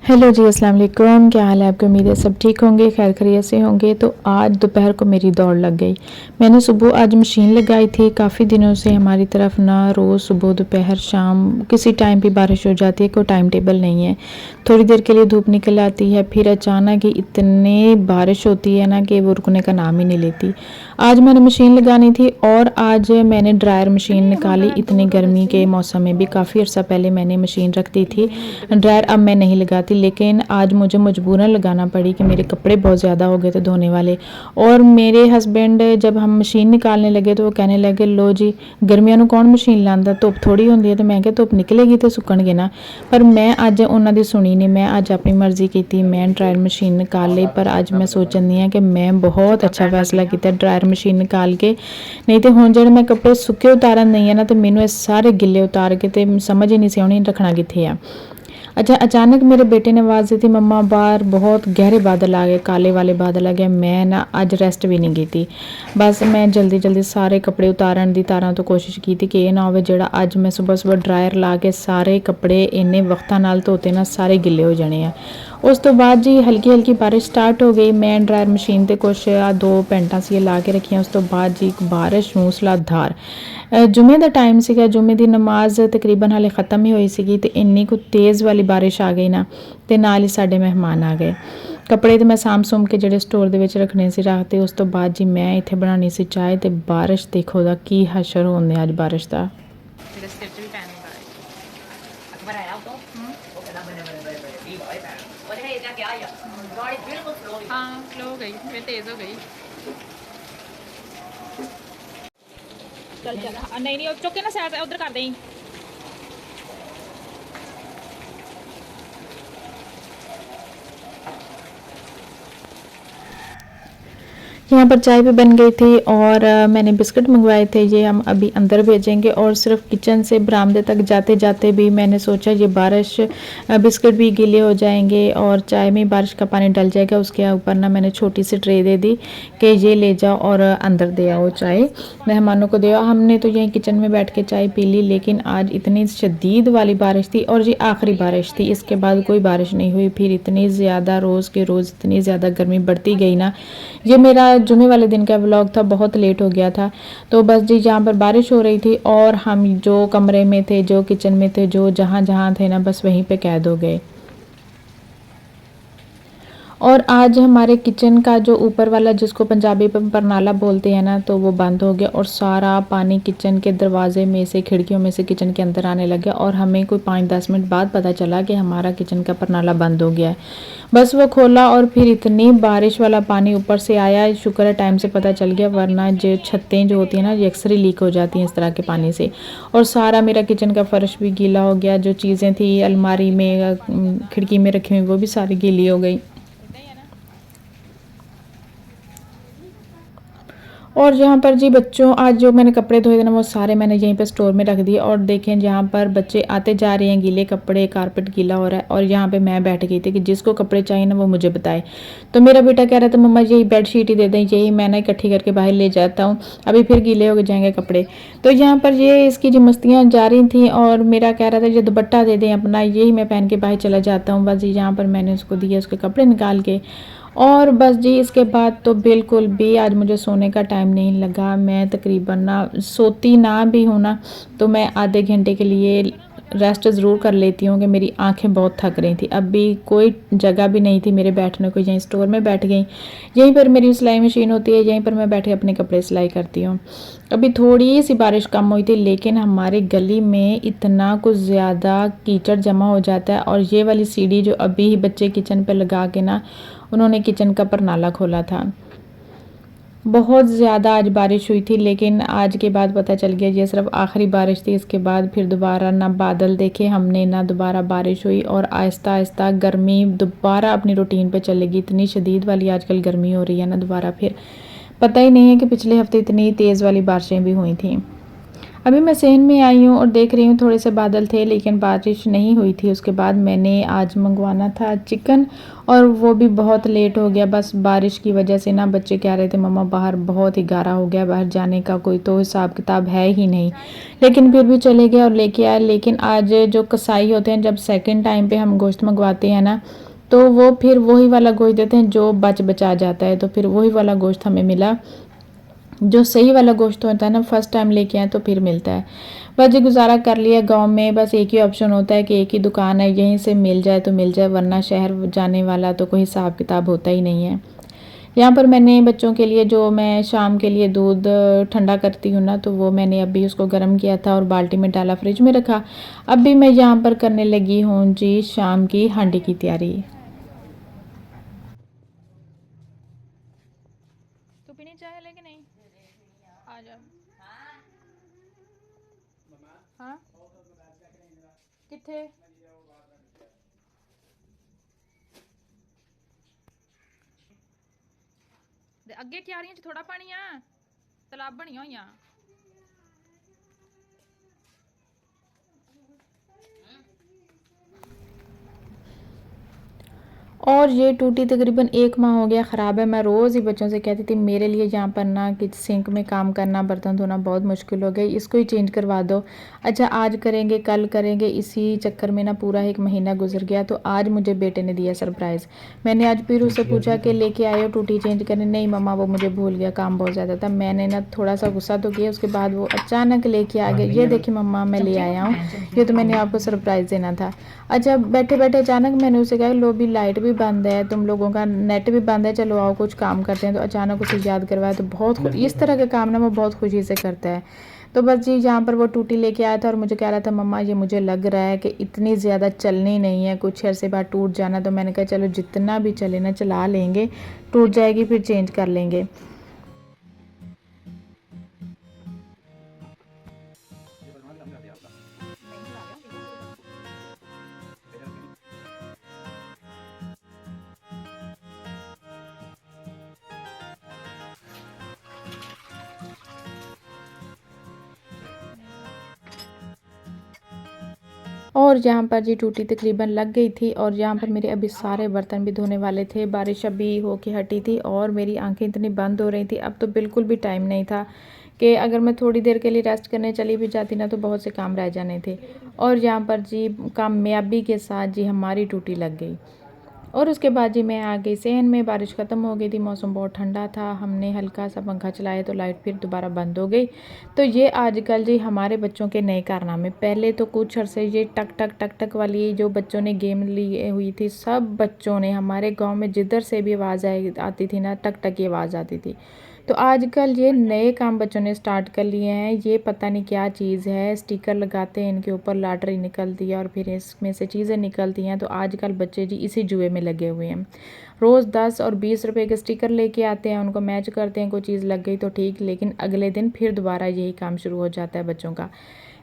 Hello जी, अस्सलाम वालेकुम। क्या हाल है आपके? उम्मीद है सब ठीक होंगे, खैर खैरियत से होंगे। तो आज दोपहर को मेरी दौड़ लग गई। मैंने सुबह आज मशीन लगाई थी। काफ़ी दिनों से हमारी तरफ ना रोज़ सुबह दोपहर शाम किसी टाइम भी बारिश हो जाती है, कोई टाइम टेबल नहीं है। थोड़ी देर के लिए धूप निकल आती है, फिर अचानक ही इतनी बारिश होती है ना कि वो रुकने का नाम ही नहीं लेती। आज मैंने मशीन लगानी थी और आज मैंने ड्रायर मशीन निकाली। इतनी गर्मी के मौसम में भी काफ़ी अर्सा पहले मैंने मशीन रख दी थी ड्रायर, अब मैं नहीं लगाती, लेकिन आज मुझे मजबूरन लगाना पड़ी कि मेरे कपड़े बहुत ज़्यादा हो गए थे धोने वाले। और मेरे हस्बैंड जब हम मशीन निकालने लगे तो वो कहने लगे, लो जी गर्मियों में कौन मशीन लाता, धुप थोड़ी होंगी है। तो मैं क्या धुप निकलेगी तो सुकणगे ना। पर मैं अज उन्होंने सुनी नहीं, मैं अज अपनी मर्जी की, मैं ड्रायर मशीन निकाल ली। पर अज मैं सोचनी हाँ कि मैं बहुत अच्छा फैसला किया ड्रायर मशीन निकाल के। नहीं तो हुण जो मैं कपड़े सुके उतारन नहीं है ना, तो मैनू सारे गिले उतार के तो समझ ही नहीं सी आनी रखना कित्थे आ। अच्छा, अचानक मेरे बेटे ने आवाज़ दी थी, मम्मा बाहर बहुत गहरे बादल आ गए, काले वाले बादल आ गए। मैं ना अज रेस्ट भी नहीं की थी। बस मैं जल्दी जल्दी सारे कपड़े उतारन दी तारा तो कोशिश की थी कि यह ना हो जोड़ा अज मैं सुबह सुबह ड्रायर ला के सारे कपड़े इन्ने वक्तां नाल धोते ना सारे गिले हो जाने हैं। उस तो बाद जी हल्की हल्की बारिश स्टार्ट हो गई। मैं ड्रायर मशीन ते कुछ दो पैंटा सी ला के रखियां। उस तो बाद जी बारिश मूसलाधार जुमे का टाइम सीगा, जुमे की नमाज तकरीबन हाले ख़त्म ही हुई सी तो इन्नी कुछ तेज़ वाली बारिश आ गई ना, तो नाल ही साडे मेहमान आ गए। कपड़े तो मैं साम सूम के ਜਿਹੜੇ स्टोर ਦੇ ਵਿੱਚ ਰੱਖਣੇ ਸੀ ਰੱਖਤੇ। ਉਸ ਤੋਂ ਬਾਅਦ ਜੀ ਮੈਂ ਇੱਥੇ ਬਣਾਉਣੀ ਸੀ ਚਾਹ ਤੇ ਬਾਰਿਸ਼ ਦੇਖੋ ਦਾ ਕੀ ਹਸ਼ਰ ਹੁੰਦੇ ਅੱਜ ਬਾਰਿਸ਼ ਦਾ। ਮੇਰੇ ਸਿਰ 'ਚ ਵੀ ਪੈਣ ਨਹੀਂ ਪਾ ਅਕਬਰ ਆਇਆ ਉਹ ਉਹ ਕਹਿੰਦਾ ਬਨੇ ਵੀ ਹੋਏ ਪੈਣ ਉਹਦੇ ਇਹਦਾ ਕੀ ਆਇਆ ਗਾੜੀ ਬਿਲਕੁਲ ਸਲੋ ਹਾਂ ਸਲੋ ਹੋ ਗਈ ਮੈਂ ਤੇਜ਼ ਹੋ ਗਈ चल चल नहीं नहीं चुके ना साइड उधर कर दें यहाँ पर चाय भी बन गई थी और मैंने बिस्किट मंगवाए थे, ये हम अभी अंदर भेजेंगे। और सिर्फ किचन से बरामदे तक जाते जाते भी मैंने सोचा ये बारिश बिस्किट भी गीले हो जाएंगे और चाय में बारिश का पानी डल जाएगा। उसके ऊपर ना मैंने छोटी सी ट्रे दे दी कि ये ले जाओ और अंदर दे आओ, चाय मेहमानों को दे आओ। हमने तो यहीं किचन में बैठ के चाय पी ली, लेकिन आज इतनी शदीद वाली बारिश थी और ये आखिरी बारिश थी, इसके बाद कोई बारिश नहीं हुई। फिर इतनी ज़्यादा रोज़ के रोज़ इतनी ज़्यादा गर्मी बढ़ती गई ना। ये मेरा जुमे वाले दिन का व्लॉग था, बहुत लेट हो गया था। तो बस जी यहाँ पर बारिश हो रही थी और हम जो कमरे में थे, जो किचन में थे, जो जहाँ जहाँ थे ना, बस वहीं पे कैद हो गए। और आज हमारे किचन का जो ऊपर वाला जिसको पंजाबी में परनाला बोलते हैं ना, तो वो बंद हो गया और सारा पानी किचन के दरवाजे में से, खिड़कियों में से किचन के अंदर आने लग गया। और हमें कोई 5-10 मिनट बाद पता चला कि हमारा किचन का परनाला बंद हो गया है। बस वो खोला और फिर इतनी बारिश वाला पानी ऊपर से आया। शुक्र है टाइम से पता चल गया, वरना जो छतें जो होती हैं ना, ये अक्सर ही लीक हो जाती हैं इस तरह के पानी से। और सारा मेरा किचन का फ़र्श भी गीला हो गया। जो चीज़ें थी अलमारी में, खिड़की में रखी हुई, वो भी सारी गीली हो गई। और जहाँ पर जी बच्चों आज जो मैंने कपड़े धोए थे ना, वो सारे मैंने यहीं पे स्टोर में रख दिए। और देखें जहाँ पर बच्चे आते जा रहे हैं, गीले कपड़े, कारपेट गीला हो रहा है। और यहाँ पे मैं बैठ गई थी कि जिसको कपड़े चाहिए ना वो मुझे बताए। तो मेरा बेटा कह रहा था मम्मा यही बेडशीट ही दे दें, यही मैं ना इकट्ठी करके बाहर ले जाता हूँ, अभी फिर गीले हो जाएंगे कपड़े। तो यहाँ पर ये इसकी जो मस्तियाँ जा रही थी और मेरा कह रहा था ये दुपट्टा दे दें अपना, यही मैं पहन के बाहर चला जाता हूँ। बस यहाँ पर मैंने उसको दिया, उसके कपड़े निकाल के। और बस जी इसके बाद तो बिल्कुल भी आज मुझे सोने का टाइम नहीं लगा। मैं तकरीबन ना सोती ना भी हूँ ना, तो मैं आधे घंटे के लिए रेस्ट ज़रूर कर लेती हूँ कि मेरी आंखें बहुत थक रही थी। अब भी कोई जगह भी नहीं थी मेरे बैठने को, यहीं स्टोर में बैठ गई। यहीं पर मेरी सिलाई मशीन होती है, यहीं पर मैं बैठे अपने कपड़े सिलाई करती हूँ। अभी थोड़ी सी बारिश कम हुई थी, लेकिन हमारी गली में इतना कुछ ज़्यादा कीचड़ जमा हो जाता है। और ये वाली सीढ़ी जो अभी ही बच्चे किचन पर लगा के ना, उन्होंने किचन का परनाला खोला था। बहुत ज़्यादा आज बारिश हुई थी, लेकिन आज के बाद पता चल गया ये सिर्फ आखिरी बारिश थी। इसके बाद फिर दोबारा ना बादल देखे हमने, ना दोबारा बारिश हुई। और आहिस्ता आहिस्ता गर्मी दोबारा अपनी रूटीन पे चलेगी। इतनी शदीद वाली आजकल गर्मी हो रही है ना दोबारा, फिर पता ही नहीं है कि पिछले हफ्ते इतनी तेज़ वाली बारिशें भी हुई थी। अभी मैं सहन में आई हूँ और देख रही हूँ थोड़े से बादल थे लेकिन बारिश नहीं हुई थी। उसके बाद मैंने आज मंगवाना था चिकन और वो भी बहुत लेट हो गया। बस बारिश की वजह से ना बच्चे कह रहे थे मम्मा बाहर बहुत ही गारा हो गया, बाहर जाने का कोई तो हिसाब किताब है ही नहीं, लेकिन फिर भी चले गए और लेके आए। लेकिन आज जो कसाई होते हैं, जब सेकेंड टाइम पे हम गोश्त मंगवाते हैं ना, तो वो फिर वही वाला गोश्त देते हैं जो बचा जाता है। तो फिर वही वाला गोश्त हमें मिला, जो सही वाला गोश्त होता है ना, फर्स्ट टाइम लेके आए तो फिर मिलता है। बस जी गुजारा कर लिया। गांव में बस एक ही ऑप्शन होता है कि एक ही दुकान है, यहीं से मिल जाए तो मिल जाए, वरना शहर जाने वाला तो कोई हिसाब किताब होता ही नहीं है। यहाँ पर मैंने बच्चों के लिए, जो मैं शाम के लिए दूध ठंडा करती हूँ ना, तो वो मैंने अभी उसको गर्म किया था और बाल्टी में डाला, फ्रिज में रखा। अभी मैं यहाँ पर करने लगी हूँ जी शाम की हांडी की तैयारी। तू पीनी चाय लेके नहीं आ जा। हाँ किथे अगे क्यारियां च थोड़ा पानी आ, तलाब बनिया हुई। और ये टूटी तकरीबन 1 माह हो गया ख़राब है। मैं रोज़ ही बच्चों से कहती थी मेरे लिए यहाँ पर ना कि सिंक में काम करना, बर्तन धोना बहुत मुश्किल हो गई, इसको ही चेंज करवा दो। अच्छा आज करेंगे कल करेंगे, इसी चक्कर में ना पूरा 1 महीना गुजर गया। तो आज मुझे बेटे ने दिया सरप्राइज़। मैंने आज फिर उससे पूछा कि लेके आए हो टूटी चेंज करने? नहीं मम्मा वो मुझे भूल गया, काम बहुत ज़्यादा था। मैंने ना थोड़ा सा गुस्सा तो किया, उसके बाद वो अचानक लेके आ गए, ये देखिए मम्मा मैं ले आया हूँ, ये तो मैंने आपको सरप्राइज़ देना था। अच्छा बैठे बैठे अचानक मैंने उसे कहा लो भी लाइट भी बंद है, तुम लोगों का नेट भी बंद है, चलो आओ कुछ काम करते हैं। तो अचानक उसे याद करवाया, तो बहुत इस तरह के काम ना वो बहुत खुशी से करता है। तो बस जी यहाँ पर वो टूटी लेके आया था और मुझे कह रहा था मम्मा ये मुझे लग रहा है कि इतनी ज़्यादा चलनी नहीं है, कुछ अरसे बाद टूट जाना। तो मैंने कहा चलो जितना भी चले ना चला लेंगे, टूट जाएगी फिर चेंज कर लेंगे। और यहाँ पर जी टूटी तकरीबन लग गई थी और यहाँ पर मेरे अभी सारे बर्तन भी धोने वाले थे। बारिश अभी हो के हटी थी और मेरी आंखें इतनी बंद हो रही थी, अब तो बिल्कुल भी टाइम नहीं था कि अगर मैं थोड़ी देर के लिए रेस्ट करने चली भी जाती ना तो बहुत से काम रह जाने थे। और यहाँ पर जी कामयाबी के साथ जी हमारी टूटी लग गई। और उसके बाद जी मैं आ गई सहन में। बारिश ख़त्म हो गई थी, मौसम बहुत ठंडा था, हमने हल्का सा पंखा चलाया तो लाइट फिर दोबारा बंद हो गई। तो ये आजकल जी हमारे बच्चों के नए कारनामे। पहले तो कुछ अरसे ये टक टक टक टक वाली जो बच्चों ने गेम ली हुई थी, सब बच्चों ने, हमारे गांव में जिधर से भी आवाज़ आती थी ना, टक टक की आवाज़ आती थी। तो आजकल ये नए काम बच्चों ने स्टार्ट कर लिए हैं, ये पता नहीं क्या चीज़ है, स्टिकर लगाते हैं इनके ऊपर, लॉटरी निकलती है और फिर इसमें से चीज़ें निकलती हैं। तो आजकल बच्चे जी इसी जुए में लगे हुए हैं। रोज़ 10 और 20 रुपए के स्टिकर लेके आते हैं, उनको मैच करते हैं, कोई चीज़ लग गई तो ठीक, लेकिन अगले दिन फिर दोबारा यही काम शुरू हो जाता है बच्चों का।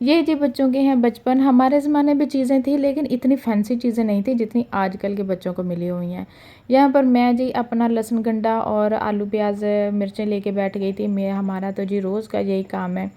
ये जी बच्चों के हैं बचपन। हमारे ज़माने में चीज़ें थी लेकिन इतनी फैंसी चीज़ें नहीं थी जितनी आजकल के बच्चों को मिली हुई हैं। यहाँ पर मैं जी अपना लहसुन गंडा और आलू प्याज मिर्चें लेके बैठ गई थी। मैं हमारा तो जी रोज़ का यही काम है,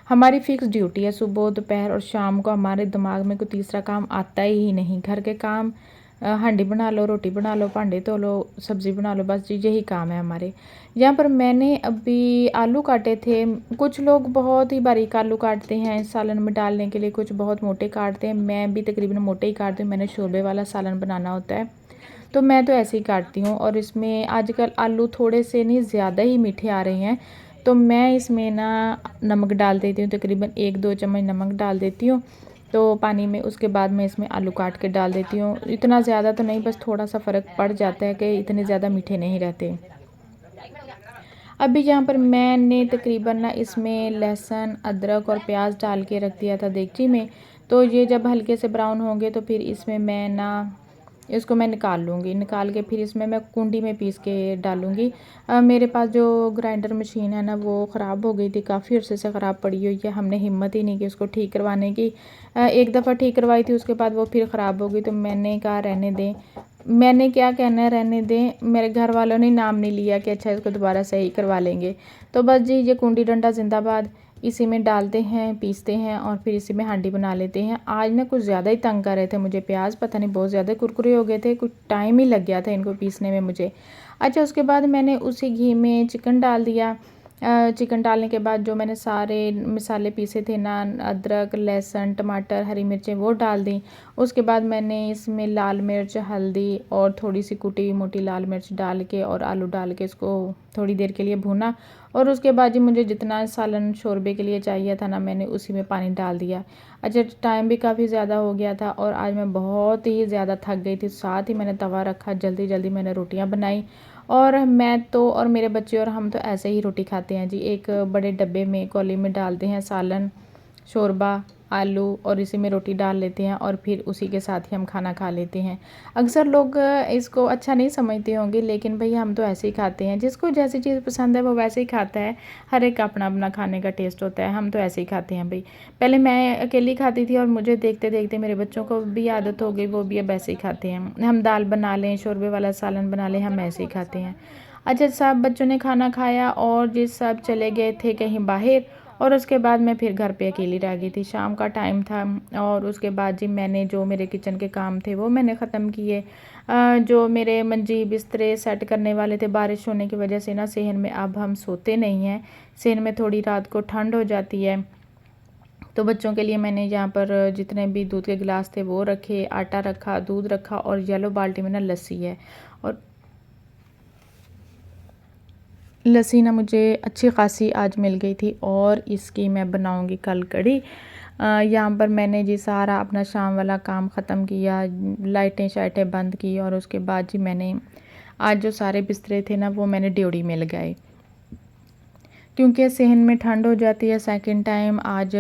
हमारी फ़िक्स ड्यूटी है। सुबह दोपहर और शाम को हमारे दिमाग में कोई तीसरा काम आता ही नहीं। घर के काम, हांडी बना लो, रोटी बना लो, भांडे धो लो, सब्ज़ी बना लो, बस जी यही काम है हमारे। यहाँ पर मैंने अभी आलू काटे थे। कुछ लोग बहुत ही बारीक आलू काटते हैं सालन में डालने के लिए, कुछ बहुत मोटे काटते हैं। मैं भी तकरीबन मोटे ही काटती हूँ, मैंने शोरबे वाला सालन बनाना होता है तो मैं तो ऐसे ही काटती हूँ। और इसमें आजकल आलू थोड़े से नहीं ज़्यादा ही मीठे आ रहे हैं, तो मैं इसमें ना नमक डाल देती हूँ, तकरीबन 1-2 चम्मच नमक डाल देती हूँ तो पानी में। उसके बाद मैं इसमें आलू काट के डाल देती हूँ। इतना ज़्यादा तो नहीं, बस थोड़ा सा फ़र्क पड़ जाता है कि इतने ज़्यादा मीठे नहीं रहते। अभी यहाँ पर मैंने तकरीबन ना इसमें लहसुन, अदरक और प्याज डाल के रख दिया था देगची में। तो ये जब हल्के से ब्राउन होंगे तो फिर इसमें मैं ना इसको मैं निकाल लूँगी। निकाल के फिर इसमें मैं कुंडी में पीस के डालूँगी। मेरे पास जो ग्राइंडर मशीन है ना वो ख़राब हो गई थी, काफ़ी अर्से से ख़राब पड़ी हुई है। हमने हिम्मत ही नहीं की उसको ठीक करवाने की। एक दफ़ा ठीक करवाई थी, उसके बाद वो फिर ख़राब हो गई। तो मैंने कहा रहने दें, मैंने क्या कहना है, रहने दें। मेरे घर वालों ने नाम नहीं लिया कि अच्छा इसको दोबारा सही करवा लेंगे। तो बस जी ये कुंडी डंडा जिंदाबाद। इसी में डालते हैं, पीसते हैं और फिर इसी में हांडी बना लेते हैं। आज ना कुछ ज़्यादा ही तंग कर रहे थे मुझे प्याज, पता नहीं बहुत ज़्यादा कुरकुरे हो गए थे, कुछ टाइम ही लग गया था इनको पीसने में मुझे। अच्छा, उसके बाद मैंने उसी घी में चिकन डाल दिया। चिकन डालने के बाद जो मैंने सारे मसाले पीसे थे ना, अदरक, लहसुन, टमाटर, हरी मिर्चें, वो डाल दी। उसके बाद मैंने इसमें लाल मिर्च, हल्दी और थोड़ी सी कुटी हुई मोटी लाल मिर्च डाल के और आलू डाल के इसको थोड़ी देर के लिए भूना। और उसके बाद जी मुझे जितना सालन शोरबे के लिए चाहिए था ना, मैंने उसी में पानी डाल दिया। अच्छा, टाइम भी काफ़ी ज़्यादा हो गया था और आज मैं बहुत ही ज़्यादा थक गई थी। साथ ही मैंने तवा रखा, जल्दी जल्दी मैंने रोटियां बनाई। और मैं तो और मेरे बच्चे और हम तो ऐसे ही रोटी खाते हैं जी। एक बड़े डब्बे में कौली में डालते हैं सालन, शोरबा, आलू और इसी में रोटी डाल लेते हैं और फिर उसी के साथ ही हम खाना खा लेते हैं। अक्सर लोग इसको अच्छा नहीं समझते होंगे, लेकिन भाई हम तो ऐसे ही खाते हैं। जिसको जैसी चीज़ पसंद है वो वैसे ही खाता है। हर एक का अपना अपना खाने का टेस्ट होता है, हम तो ऐसे ही खाते हैं भाई। पहले मैं अकेली खाती थी और मुझे देखते देखते मेरे बच्चों को भी आदत हो गई, वो भी अब ऐसे ही खाते हैं। हम दाल बना लें, शोरबे वाला सालन बना लें, हम ऐसे ही खाते हैं। अच्छा, सब बच्चों ने खाना खाया और जिस सब चले गए थे कहीं बाहर और उसके बाद मैं फिर घर पे अकेली रह गई थी। शाम का टाइम था और उसके बाद जी मैंने जो मेरे किचन के काम थे वो मैंने ख़त्म किए। जो मेरे मंजी बिस्तरे सेट करने वाले थे, बारिश होने की वजह से ना सेहन में अब हम सोते नहीं हैं। सेहन में थोड़ी रात को ठंड हो जाती है, तो बच्चों के लिए मैंने यहाँ पर जितने भी दूध के गिलास थे वो रखे, आटा रखा, दूध रखा और येलो बाल्टी में ना लस्सी है। और लस्सी ना मुझे अच्छी खासी आज मिल गई थी और इसकी मैं बनाऊंगी कल कढ़ी। यहाँ पर मैंने जी सारा अपना शाम वाला काम ख़त्म किया, लाइटें शाइटें बंद की और उसके बाद जी मैंने आज जो सारे बिस्तरे थे ना वो मैंने ड्योढ़ी में लगाए, क्योंकि सहन में ठंड हो जाती है। सेकंड टाइम आज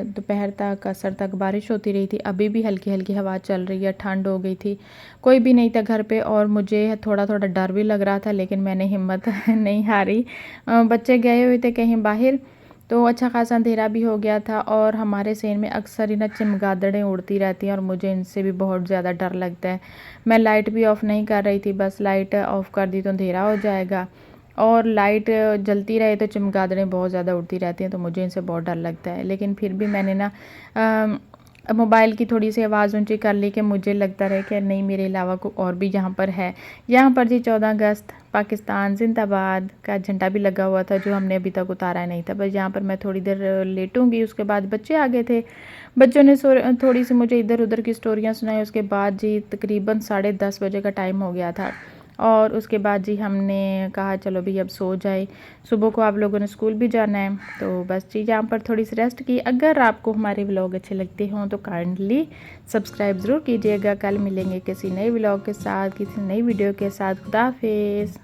दोपहर तक असर तक बारिश होती रही थी, अभी भी हल्की हल्की हवा चल रही है, ठंड हो गई थी। कोई भी नहीं था घर पे और मुझे थोड़ा थोड़ा डर भी लग रहा था, लेकिन मैंने हिम्मत नहीं हारी। बच्चे गए हुए थे कहीं बाहर, तो अच्छा खासा अंधेरा भी हो गया था और हमारे सहन में अक्सर ही ना चमगादड़ें उड़ती रहती हैं और मुझे इनसे भी बहुत ज़्यादा डर लगता है। मैं लाइट भी ऑफ़ नहीं कर रही थी, बस लाइट ऑफ़ कर दी तो अंधेरा हो जाएगा और लाइट जलती रहे तो चमगादड़ें बहुत ज़्यादा उड़ती रहती हैं, तो मुझे इनसे बहुत डर लगता है। लेकिन फिर भी मैंने ना मोबाइल की थोड़ी सी आवाज़ ऊंची कर ली कि मुझे लगता रहे कि नहीं मेरे अलावा कोई और भी यहाँ पर है। यहाँ पर जी 14 अगस्त पाकिस्तान जिंदाबाद का झंडा भी लगा हुआ था, जो हमने अभी तक उतारा नहीं था। बस यहाँ पर मैं थोड़ी देर लेटूंगी, उसके बाद बच्चे आ गए थे। बच्चों ने थोड़ी सी मुझे इधर उधर की स्टोरियाँ सुनाई। उसके बाद जी तकरीबन 10:30 बजे का टाइम हो गया था और उसके बाद जी हमने कहा चलो भी अब सो जाए, सुबह को आप लोगों ने स्कूल भी जाना है। तो बस जी यहाँ पर थोड़ी सी रेस्ट की। अगर आपको हमारे व्लॉग अच्छे लगते हों तो काइंडली सब्सक्राइब ज़रूर कीजिएगा। कल मिलेंगे किसी नए व्लॉग के साथ, किसी नई वीडियो के साथ। खुदा हाफिज़।